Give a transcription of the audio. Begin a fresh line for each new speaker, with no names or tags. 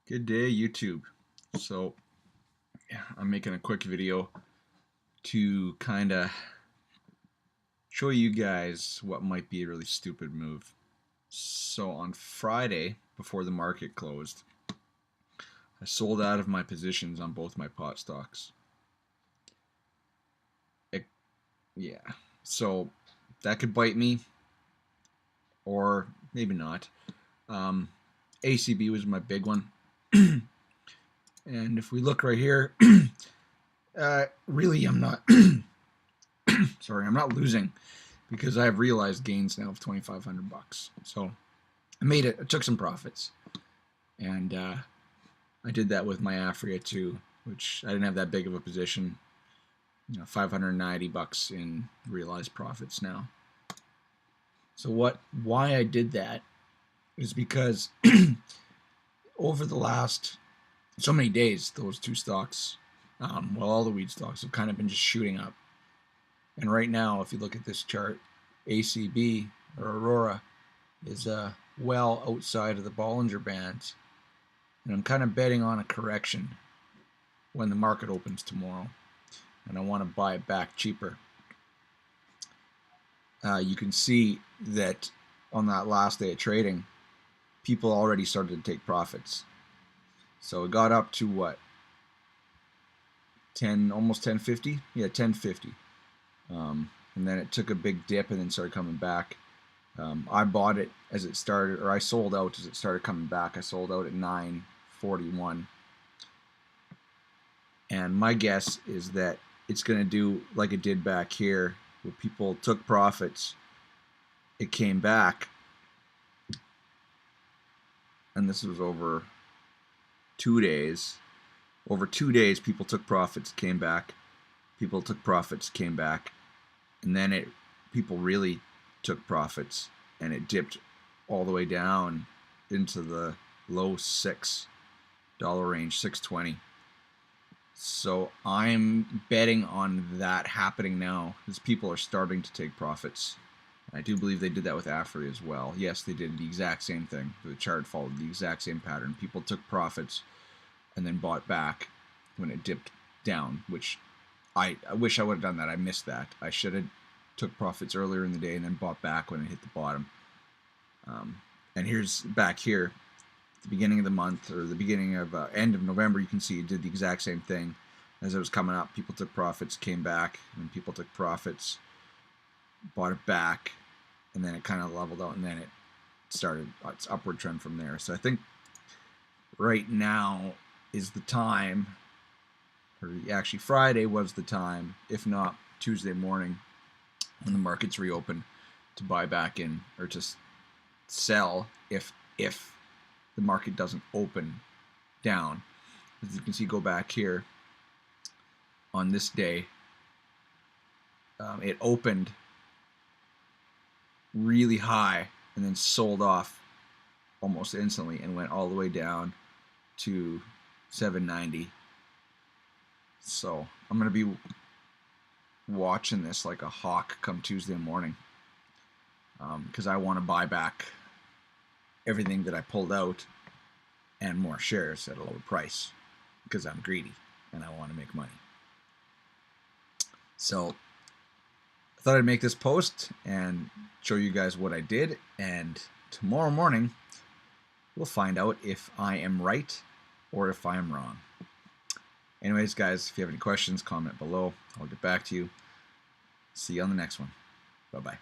Good day, YouTube. So, yeah, I'm making a quick video to kind of show you guys what might be a really stupid move. So, on Friday, before the market closed, I sold out of my positions on both my pot stocks. Yeah, so that could bite me, or maybe not. ACB was my big one. And if we look right here, really, I'm not. Sorry, I'm not losing because I have realized gains now of $2,500. So I made it. I took some profits, and I did that with my Aphria too, which I didn't have that big of a position. $590 in realized profits now. So why I did that is because over the last so many days, those two stocks, all the weed stocks have kind of been just shooting up. And right now, if you look at this chart, ACB or Aurora is well outside of the Bollinger Bands. And I'm kind of betting on a correction when the market opens tomorrow. And I want to buy it back cheaper. You can see that on that last day of trading, people already started to take profits. So it got up to what? Almost 1050? Yeah, 1050. And then it took a big dip and then started coming back. I bought it as it started, or I sold out as it started coming back. I sold out at 941. And my guess is that it's going to do like it did back here, where people took profits. It came back, and this was over 2 days. Over 2 days, people took profits, came back. People took profits, came back. And then people really took profits, and it dipped all the way down into the low $6 range, 620. So I'm betting on that happening now, because people are starting to take profits. I do believe they did that with Aphria as well. Yes, they did the exact same thing. The chart followed the exact same pattern. People took profits and then bought back when it dipped down, which I wish I would have done that. I missed that. I should have took profits earlier in the day and then bought back when it hit the bottom. And here's back here, the beginning of the month, or the beginning of end of November, you can see it did the exact same thing. As it was coming up, people took profits, came back, and people took profits, bought it back, and then it kind of leveled out, and then it started its upward trend from there. So I think right now is the time, or actually Friday was the time, if not Tuesday morning, when the markets reopen, to buy back in, or to sell if the market doesn't open down. As you can see, go back here on this day, it opened really high and then sold off almost instantly and went all the way down to 790. So I'm going to be watching this like a hawk come Tuesday morning, because I want to buy back everything that I pulled out and more shares at a lower price, because I'm greedy and I want to make money. So I thought I'd make this post and show you guys what I did, and tomorrow morning we'll find out if I am right or if I am wrong. Anyways, guys, if you have any questions, comment below. I'll get back to you. See you on the next one. Bye-bye.